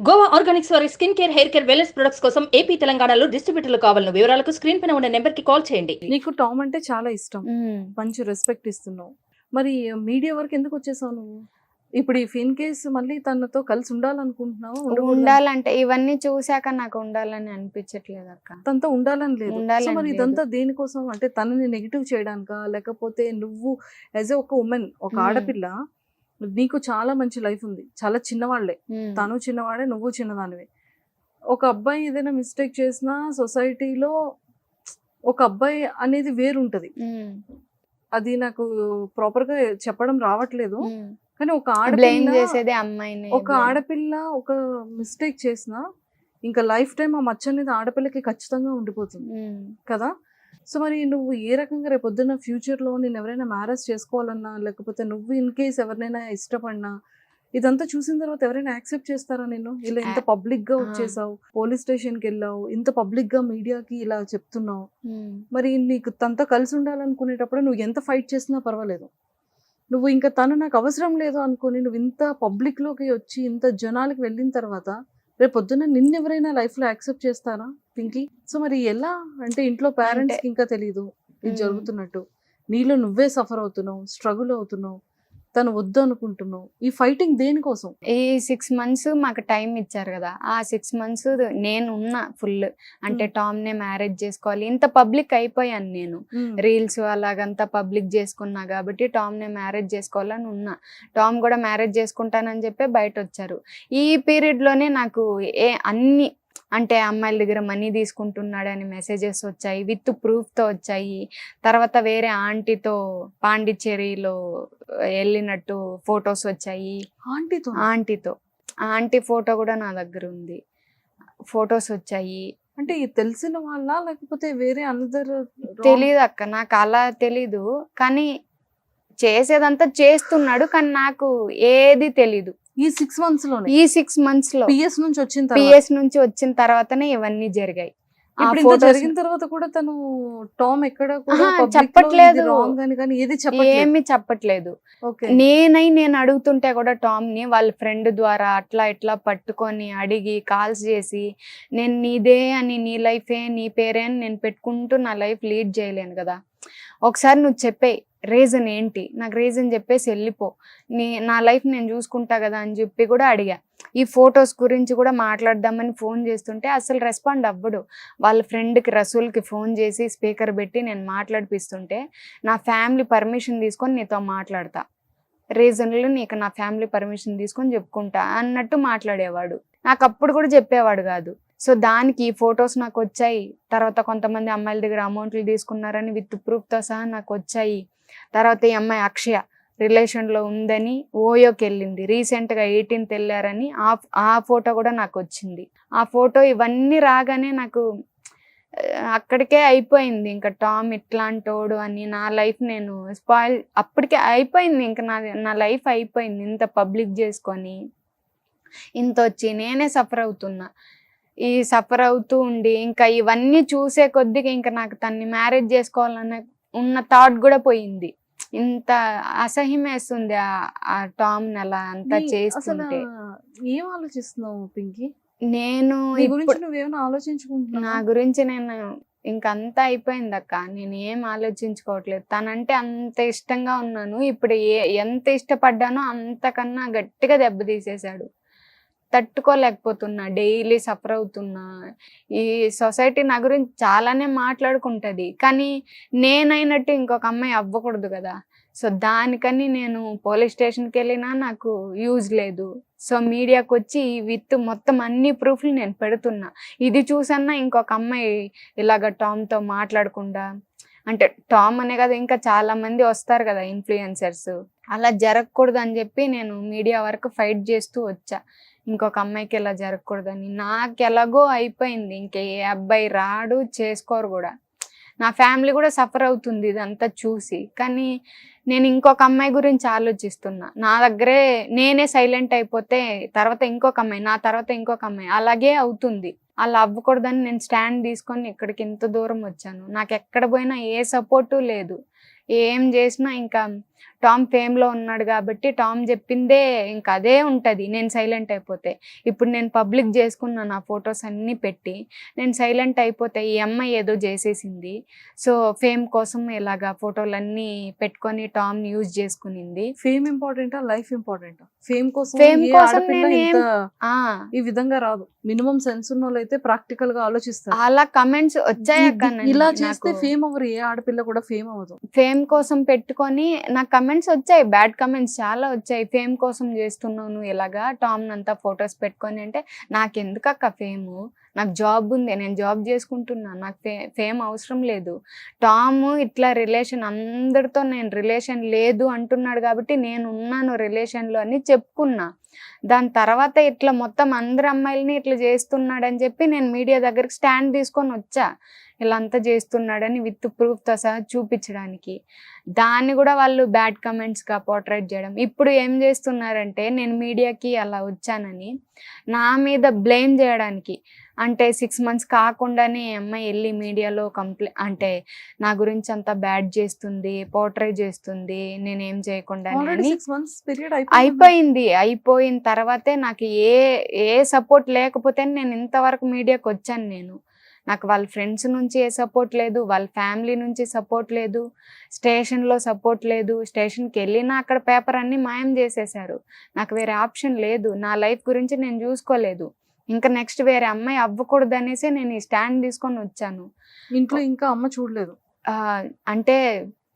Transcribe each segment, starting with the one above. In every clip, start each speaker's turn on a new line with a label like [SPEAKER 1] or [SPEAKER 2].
[SPEAKER 1] Goa Organics వారి skin care, hair care, wellness products కోసం AP, తెలంగాణలో డిస్ట్రిబ్యూటర్లు కావాలను వివరాలకు స్క్రీన్ పైన ఉన్న నెంబర్ కి కాల్ చేయండి.
[SPEAKER 2] నీకు టామ్ అంటే చాలా ఇష్టం.
[SPEAKER 3] హ్మ్.
[SPEAKER 2] మంచి రెస్పెక్ట్ ఇస్తున్నావు. మరి మీడియా వరకు ఎందుకు వచ్చేసావు నువ్వు? ఇప్పుడు ఇన్ కేస్ మళ్ళీ తనతో కలిసి ఉండాలనుకుంటున్నావా?
[SPEAKER 3] ఉండాలంటే ఇవన్నీ చూసాక నాకు ఉండాలని అనిపించట్లేదు అక్క.
[SPEAKER 2] తనతో ఉండాలని లేదు. సో
[SPEAKER 3] ఉండాలని
[SPEAKER 2] మరి
[SPEAKER 3] లేదు.
[SPEAKER 2] ఇదంతా దేనికోసం? అంటే తనని నెగిటివ్ చేయడానికా? లేకపోతే నువ్వు యాజ్ ఒక ఉమెన్, ఒక ఆడపిల్ల, నీకు చాలా మంచి లైఫ్ ఉంది. చాలా చిన్నవాళ్లే, తను చిన్నవాడే, నువ్వు చిన్నదానివే. ఒక అబ్బాయి ఏదైనా మిస్టేక్ చేసినా సొసైటీలో ఒక అబ్బాయి అనేది వేరుంటది. అది నాకు ప్రాపర్ గా చెప్పడం రావట్లేదు. కానీ ఒక ఆడపిల్ల
[SPEAKER 3] చేసేది అమ్మాయిని.
[SPEAKER 2] ఒక ఆడపిల్ల ఒక మిస్టేక్ చేసినా ఇంకా లైఫ్ టైం ఆ మచ్చ అనేది ఆడపిల్లకి ఖచ్చితంగా ఉండిపోతుంది కదా. సో మరి నువ్వు ఏ రకంగా రేపొద్దున్న ఫ్యూచర్ లో నేను ఎవరైనా మ్యారేజ్ చేసుకోవాలన్నా, లేకపోతే నువ్వు ఇన్ కేస్ ఎవరినైనా ఇష్టపడినా, ఇదంతా చూసిన తర్వాత ఎవరైనా యాక్సెప్ట్ చేస్తారా నిన్ను? ఇలా ఇంత పబ్లిక్ గా వచ్చేసావు, పోలీస్ స్టేషన్ కి వెళ్ళావు, ఇంత పబ్లిక్ గా మీడియాకి ఇలా చెప్తున్నావు. మరి నీకు తనతో కలిసి ఉండాలనుకునేటప్పుడు నువ్వు ఎంత ఫైట్ చేసినా పర్వాలేదు. నువ్వు ఇంకా తను నాకు అవసరం లేదు అనుకుని నువ్వు ఇంత పబ్లిక్ లోకి వచ్చి ఇంత జనాలకి వెళ్ళిన తర్వాత రేపు పొద్దున్న నిన్నెవరైనా లైఫ్ లో యాక్సెప్ట్ చేస్తారా పింకీ? సో మరి ఎలా అంటే ఇంట్లో పేరెంట్స్ కి ఇంకా తెలియదు ఇది జరుగుతున్నట్టు, నీలో నువ్వే సఫర్ అవుతున్నావు, స్ట్రగుల్ అవుతున్నావు, తను వద్దు అనుకుంటున్నావు. ఈ ఫైటింగ్ దేనికోసం?
[SPEAKER 3] ఈ 6 months మాకు టైం ఇచ్చారు కదా. ఆ 6 months నేను ఉన్నా ఫుల్. అంటే టామ్ నే మ్యారేజ్ చేసుకోవాలి, ఇంత పబ్లిక్ అయిపోయాను నేను. రీల్స్ అలాగంతా పబ్లిక్ చేసుకున్నా కాబట్టి టామ్ నే మ్యారేజ్ చేసుకోవాలని ఉన్నా. టామ్ కూడా మ్యారేజ్ చేసుకుంటానని చెప్పి బయట వచ్చారు. ఈ పీరియడ్ లోనే నాకు అన్ని అంటే అమ్మాయిల దగ్గర మనీ తీసుకుంటున్నాడని మెసేజెస్ వచ్చాయి, విత్ ప్రూఫ్తో వచ్చాయి. తర్వాత వేరే ఆంటీతో పాండిచ్చేరిలో వెళ్ళినట్టు ఫొటోస్ వచ్చాయి. ఆంటీతో ఆంటీ ఫోటో కూడా నా దగ్గర ఉంది, ఫొటోస్ వచ్చాయి.
[SPEAKER 2] అంటే తెలిసిన వాళ్ళ లేకపోతే వేరే అనదర్?
[SPEAKER 3] తెలీదు అక్క, నాకు అలా తెలీదు. కానీ చేసేదంతా చేస్తున్నాడు, కానీ నాకు ఏది తెలీదు.
[SPEAKER 2] ఈ 6 months లో
[SPEAKER 3] ఈ 6 months లో
[SPEAKER 2] పిఎస్ నుంచి వచ్చిన
[SPEAKER 3] తర్వాతనే ఇవన్నీ జరిగాయి.
[SPEAKER 2] జరిగిన తర్వాత కూడా తను టామ్ ఎక్కడ
[SPEAKER 3] చెప్పట్లేదు,
[SPEAKER 2] ఏమి
[SPEAKER 3] చెప్పట్లేదు. నేను అడుగుతుంటే కూడా టామ్ ని వాళ్ళ ఫ్రెండ్ ద్వారా అట్లా ఇట్లా పట్టుకొని అడిగి కాల్స్ చేసి, నేను నీదే అని, నీ లైఫే నీ పేరే అని నేను పెట్టుకుంటూ నా లైఫ్ లీడ్ చేయలేను కదా. ఒకసారి నువ్వు చెప్పే రీజన్ ఏంటి, నాకు రీజన్ చెప్పేసి వెళ్ళిపో, నా లైఫ్ నేను చూసుకుంటా కదా అని చెప్పి కూడా అడిగా. ఈ ఫొటోస్ గురించి కూడా మాట్లాడదామని ఫోన్ చేస్తుంటే అసలు రెస్పాండ్ అవ్వడు. వాళ్ళ ఫ్రెండ్కి రసూల్కి ఫోన్ చేసి స్పీకర్ పెట్టి నేను మాట్లాడిపిస్తుంటే, నా ఫ్యామిలీ పర్మిషన్ తీసుకొని నీతో మాట్లాడతా, రీజన్లు నీకు నా ఫ్యామిలీ పర్మిషన్ తీసుకొని చెప్పుకుంటా అన్నట్టు మాట్లాడేవాడు. నాకు అప్పుడు కూడా చెప్పేవాడు కాదు. సో దానికి ఈ ఫొటోస్ నాకు వచ్చాయి. తర్వాత కొంతమంది అమ్మాయిల దగ్గర అమౌంట్లు తీసుకున్నారని విత్ ప్రూఫ్తో సహా నాకు వచ్చాయి. తర్వాత ఈ అమ్మాయి అక్షయ రిలేషన్లో ఉందని ఓయోకి వెళ్ళింది, రీసెంట్గా 18th వెళ్ళారని ఆ ఫోటో కూడా నాకు వచ్చింది. ఆ ఫోటో ఇవన్నీ రాగానే నాకు అక్కడికే అయిపోయింది. ఇంకా టామ్ ఇట్లాంటోడు అని నా లైఫ్ నేను స్పాయిల్ అప్పటికే అయిపోయింది. ఇంకా నా లైఫ్ అయిపోయింది. ఇంత పబ్లిక్ చేసుకొని ఇంత వచ్చి నేనే సఫర్ అవుతున్నా. ఈ సఫర్ అవుతూ ఉండి ఇంకా ఇవన్నీ చూసే కొద్దిగా ఇంకా నాకు తన్ని మ్యారేజ్ చేసుకోవాలన్న ఉన్న థాట్ కూడా పోయింది. ఇంత అసహ్యం వేస్తుంది ఆ టామ్ అలా అంతా చేస్తుంటే.
[SPEAKER 2] ఏం ఆలోచిస్తున్నావు పింకీ?
[SPEAKER 3] నేను
[SPEAKER 2] నువ్వేమైనా ఆలోచించుకుంటున్నా?
[SPEAKER 3] నా గురించి నేను ఇంకంతా అయిపోయింది అక్క, నేను ఏం ఆలోచించుకోవట్లేదు. తనంటే అంత ఇష్టంగా ఉన్నాను. ఇప్పుడు ఎంత ఇష్టపడ్డానో అంతకన్నా గట్టిగా దెబ్బతీసేశాడు. తట్టుకోలేకపోతున్నా, డైలీ సఫర్ అవుతున్నా. ఈ సొసైటీ నా గురించి చాలానే మాట్లాడుకుంటుంది, కానీ నేనైనట్టు ఇంకొక అమ్మాయి అవ్వకూడదు కదా. సో దానికని నేను పోలీస్ స్టేషన్కి వెళ్ళినా నాకు యూజ్ లేదు. సో మీడియాకి వచ్చి విత్ మొత్తం అన్ని ప్రూఫ్లు నేను పెడుతున్నా. ఇది చూసన్నా ఇంకొక అమ్మాయి ఇలాగ టామ్తో మాట్లాడకుండా, అంటే టామ్ అనే కదా ఇంకా చాలా మంది వస్తారు కదా ఇన్ఫ్లుయెన్సర్స్, అలా జరగకూడదు అని చెప్పి నేను మీడియా వరకు ఫైట్ చేస్తూ వచ్చా. ఇంకొక అమ్మాయికి ఎలా జరగకూడదని. నాకు ఎలాగో అయిపోయింది, ఇంకే అబ్బాయి రాడు, చేసుకోరు కూడా. నా ఫ్యామిలీ కూడా సఫర్ అవుతుంది ఇదంతా చూసి. కానీ నేను ఇంకొక అమ్మాయి గురించి ఆలోచిస్తున్నా. నా దగ్గరే నేనే సైలెంట్ అయిపోతే తర్వాత ఇంకొక అమ్మాయి, నా తర్వాత ఇంకొక అమ్మాయి అలాగే అవుతుంది. అలా అవ్వకూడదని నేను స్టాండ్ తీసుకొని ఇక్కడికి ఇంత దూరం వచ్చాను. నాకు ఎక్కడ పోయినా ఏ సపోర్టు లేదు. ఏం చేసినా ఇంకా టామ్ ఫేమ్లో ఉన్నాడు కాబట్టి టామ్ చెప్పిందే ఇంకా అదే ఉంటుంది నేను సైలెంట్ అయిపోతే. ఇప్పుడు నేను పబ్లిక్ చేసుకున్నాను ఆ ఫొటోస్ అన్నీ పెట్టి, నేను సైలెంట్ అయిపోతే ఈ అమ్మాయి ఏదో చేసేసింది, సో ఫేమ్ కోసం ఇలాగా ఫోటోలన్నీ పెట్టుకొని టామ్ యూజ్ చేసుకునింది.
[SPEAKER 2] ఫేమ్ ఇంపార్టెంటా, లైఫ్ ఇంపార్టెంటా? ఫేమ్ కోసం
[SPEAKER 3] ఫేమ్
[SPEAKER 2] ఏ
[SPEAKER 3] కోసం
[SPEAKER 2] ఆడపిల్ల
[SPEAKER 3] నేను
[SPEAKER 2] ఇంత
[SPEAKER 3] ఆ,
[SPEAKER 2] ఈ విధంగా రాదు. మినిమం సెన్స్ ఉన్న వాళ్ళు అయితే ప్రాక్టికల్ గా ఆలోచిస్తారు.
[SPEAKER 3] అలా కమెంట్స్ వచ్చాయక్క
[SPEAKER 2] ఇలా చేస్తే ఫేమ్ అవ్వరు, ఏ ఆడపిల్ల కూడా ఫేమ్ అవ్వదు.
[SPEAKER 3] ఫేమ్ కోసం పెట్టుకొని నాకు కమెంట్స్ వచ్చాయి, బ్యాడ్ కమెంట్స్ చాలా వచ్చాయి. ఫేమ్ కోసం చేస్తున్నావు నువ్వు ఇలాగా టామ్ అంతా ఫొటోస్ పెట్టుకొని అంటే, నాకెందుకు అక్క ఫేమ్, నాకు జాబ్ ఉంది, నేను జాబ్ చేసుకుంటున్నా, నాకు ఫేమ్ అవసరం లేదు. టామ్ ఇట్లా రిలేషన్ అందరితో నేను రిలేషన్ లేదు అంటున్నాడు కాబట్టి నేను ఉన్నాను రిలేషన్లో అని చెప్పుకున్నా. దాని తర్వాత ఇట్లా మొత్తం అందరు అమ్మాయిలని ఇట్లా చేస్తున్నాడని చెప్పి నేను మీడియా దగ్గరికి స్టాండ్ తీసుకొని వచ్చా, ఇలా అంతా చేస్తున్నాడని విత్ ప్రూఫ్తో సహా చూపించడానికి. దాన్ని కూడా వాళ్ళు బ్యాడ్ కమెంట్స్గా పోర్ట్రేట్ చేయడం. ఇప్పుడు ఏం చేస్తున్నారంటే నేను మీడియాకి అలా వచ్చానని నా మీద బ్లేమ్ చేయడానికి, అంటే 6 months కాకుండానే అమ్మాయి వెళ్ళి మీడియాలో అంటే నా గురించి అంతా బ్యాడ్ చేస్తుంది, పోర్ట్రేట్ చేస్తుంది నేనేం చేయకుండా
[SPEAKER 2] ఆల్రెడీ 6 months పీరియడ్
[SPEAKER 3] అయిపోయింది. అయిపోయిన తర్వాతే నాకు ఏ సపోర్ట్ లేకపోతే నేను ఇంతవరకు మీడియాకి వచ్చాను. నాకు వాళ్ళ ఫ్రెండ్స్ నుంచి ఏ సపోర్ట్ లేదు, వాళ్ళ ఫ్యామిలీ నుంచి సపోర్ట్ లేదు, స్టేషన్లో సపోర్ట్ లేదు. స్టేషన్కి వెళ్ళినా అక్కడ పేపర్ అన్నీ మాయం చేసేసారు. నాకు వేరే ఆప్షన్ లేదు, నా లైఫ్ గురించి నేను చూసుకోలేదు. ఇంకా నెక్స్ట్ వేరే అమ్మాయి అవ్వకూడదు అనేసి నేను ఈ స్టాండ్ తీసుకొని వచ్చాను.
[SPEAKER 2] ఇంట్లో ఇంకా అమ్మ చూడలేదు?
[SPEAKER 3] అంటే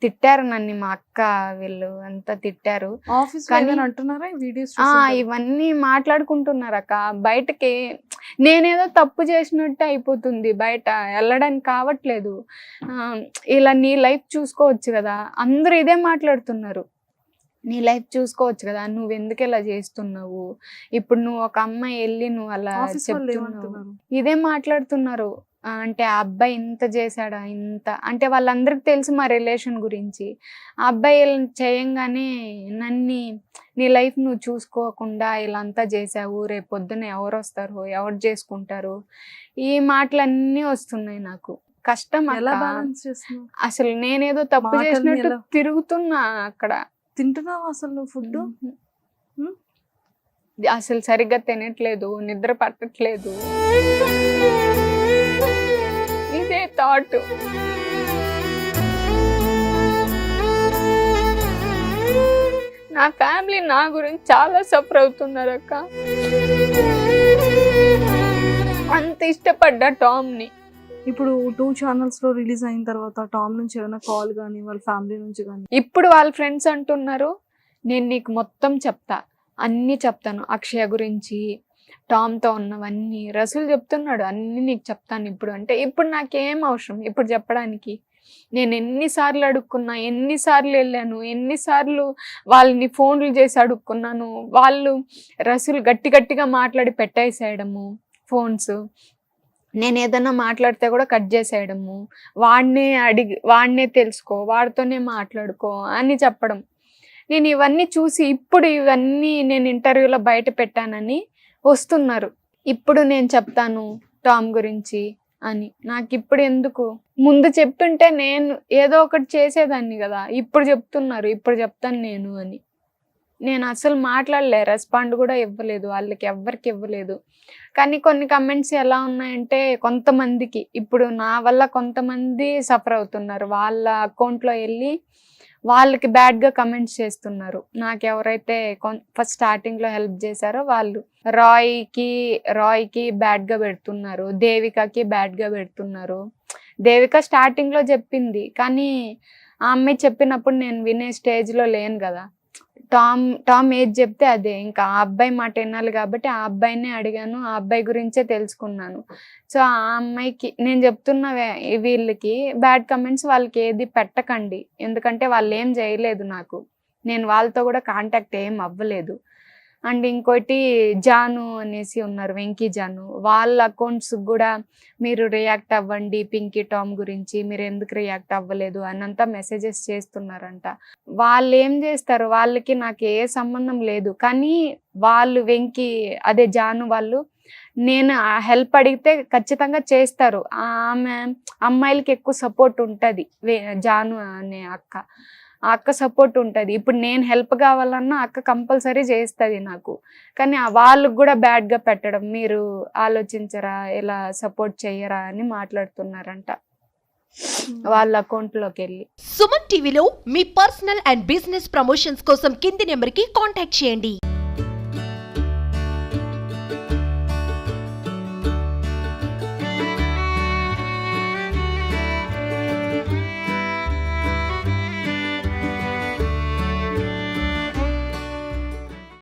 [SPEAKER 3] తిట్టారు నన్ను, మా అక్క వీళ్ళు అంతా తిట్టారు.
[SPEAKER 2] ఆఫీస్ అంటున్నారా వీడియోస్?
[SPEAKER 3] ఇవన్నీ మాట్లాడుకుంటున్నారు అక్క. బయటకి నేనేదో తప్పు చేసినట్టు అయిపోతుంది, బయట వెళ్ళడానికి కావట్లేదు. ఇలా నీ లైఫ్ చూసుకోవచ్చు కదా, అందరూ ఇదే మాట్లాడుతున్నారు. నీ లైఫ్ చూసుకోవచ్చు కదా, నువ్వు ఎందుకు ఇలా చేస్తున్నావు, ఇప్పుడు నువ్వు ఒక అమ్మాయి వెళ్ళి నువ్వు అలా చెప్తున్నావు, ఇదే మాట్లాడుతున్నారు. అంటే ఆ అబ్బాయి ఇంత చేశాడా, ఇంత అంటే వాళ్ళందరికీ తెలుసు మా రిలేషన్ గురించి. ఆ అబ్బాయి చేయంగానే నన్ను నీ లైఫ్ నువ్వు చూసుకోకుండా ఇలా అంతా చేసావు, రేపు పొద్దున ఎవరు వస్తారు, ఎవరు చేసుకుంటారు, ఈ మాటలన్నీ వస్తున్నాయి నాకు. కష్టం అసలు, నేనేదో తప్పు చేసినట్టు తిరుగుతున్నా అక్కడ.
[SPEAKER 2] తింటున్నావు అసలు ఫుడ్?
[SPEAKER 3] అసలు సరిగ్గా తినట్లేదు, నిద్ర పట్టట్లేదు, ఇదే థాట్. నా ఫ్యామిలీ నా గురించి చాలా సఫర్ అవుతున్నారు అక్క. అంత ఇష్టపడ్డా టామ్ని.
[SPEAKER 2] ఇప్పుడు 2 channels లో రిలీజ్ అయిన తర్వాత టామ్ నుంచి ఏమైనా కాల్ కానీ వాళ్ళ ఫ్యామిలీ నుంచి కానీ?
[SPEAKER 3] ఇప్పుడు వాళ్ళ ఫ్రెండ్స్ అంటున్నారు నేను నీకు మొత్తం చెప్తా, అన్నీ చెప్తాను, అక్షయ గురించి, టామ్తో ఉన్నవన్నీ. రసూల్ చెప్తున్నాడు అన్నీ నీకు చెప్తాను ఇప్పుడు అంటే. ఇప్పుడు నాకేం అవసరం ఇప్పుడు చెప్పడానికి? నేను ఎన్నిసార్లు అడుక్కున్నా, ఎన్నిసార్లు వెళ్ళాను, ఎన్నిసార్లు వాళ్ళని ఫోన్లు చేసి అడుక్కున్నాను. వాళ్ళు రసూల్ గట్టిగా మాట్లాడి పెట్టేసేయడము ఫోన్స్. నేను ఏదన్నా మాట్లాడితే కూడా కట్ చేసేయడము, వాడినే తెలుసుకో, వాడితోనే మాట్లాడుకో అని చెప్పడం. నేను ఇవన్నీ చూసి ఇప్పుడు ఇవన్నీ నేను ఇంటర్వ్యూలో బయట పెట్టానని వస్తున్నారు. ఇప్పుడు నేను చెప్తాను టామ్ గురించి అని. నాకు ఇప్పుడు ఎందుకు? ముందు చెప్తుంటే నేను ఏదో ఒకటి చేసేదాన్ని కదా. ఇప్పుడు చెప్తున్నారు, ఇప్పుడు చెప్తాను నేను అని. నేను అసలు మాట్లాడలే, రెస్పాండ్ కూడా ఇవ్వలేదు, వాళ్ళకి ఎవ్వరికి ఇవ్వలేదు. కానీ కొన్ని కమెంట్స్ ఎలా ఉన్నాయంటే కొంతమందికి, ఇప్పుడు నా వల్ల కొంతమంది సఫర్ అవుతున్నారు. వాళ్ళ అకౌంట్లో వెళ్ళి వాళ్ళకి బ్యాడ్గా కమెంట్స్ చేస్తున్నారు. నాకు ఎవరైతే ఫస్ట్ స్టార్టింగ్లో హెల్ప్ చేశారో వాళ్ళు రాయ్కి బ్యాడ్గా పెడుతున్నారు, దేవికకి బ్యాడ్గా పెడుతున్నారు. దేవిక స్టార్టింగ్లో చెప్పింది, కానీ ఆ అమ్మాయి చెప్పినప్పుడు నేను వినే స్టేజ్లో లేను కదా. టామ్ ఏది చెప్తే అదే, ఇంకా ఆ అబ్బాయి మాట వినాలి కాబట్టి ఆ అబ్బాయినే అడిగాను, ఆ అబ్బాయి గురించే తెలుసుకున్నాను. సో ఆ అమ్మాయికి నేను చెప్తున్న వీళ్ళకి బ్యాడ్ కమెంట్స్ వాళ్ళకి ఏది పెట్టకండి, ఎందుకంటే వాళ్ళు ఏం చేయలేదు నాకు, నేను వాళ్ళతో కూడా కాంటాక్ట్ ఏం అవ్వలేదు. అండ్ ఇంకోటి జాను అనేసి ఉన్నారు, వెంకీ జాను, వాళ్ళ అకౌంట్స్ కూడా మీరు రియాక్ట్ అవ్వండి పింకీ టామ్ గురించి, మీరు ఎందుకు రియాక్ట్ అవ్వలేదు అనంతా మెసేజెస్ చేస్తున్నారంట. వాళ్ళు ఏం చేస్తారు, వాళ్ళకి నాకు ఏ సంబంధం లేదు. కానీ వాళ్ళు వెంకీ అదే జాను వాళ్ళు నేను హెల్ప్ అడిగితే ఖచ్చితంగా చేస్తారు. ఆమె అమ్మాయిలకి ఎక్కువ సపోర్ట్ ఉంటుంది, జాను అనే అక్క. ఆ అక్క సపోర్ట్ ఉంటుంది. ఇప్పుడు నేను హెల్ప్ కావాలన్నా అక్క కంపల్సరీ చేస్తుంది నాకు. కానీ వాళ్ళకు కూడా బ్యాడ్గా పెట్టడం, మీరు ఆలోచించరా, ఇలా సపోర్ట్ చెయ్యరా అని మాట్లాడుతున్నారంట వాళ్ళ అకౌంట్లోకి వెళ్ళి.
[SPEAKER 4] సుమన్ టీవీలో మీ పర్సనల్ అండ్ బిజినెస్ ప్రమోషన్స్ కోసం కింది నెంబర్కి కాంటాక్ట్ చేయండి.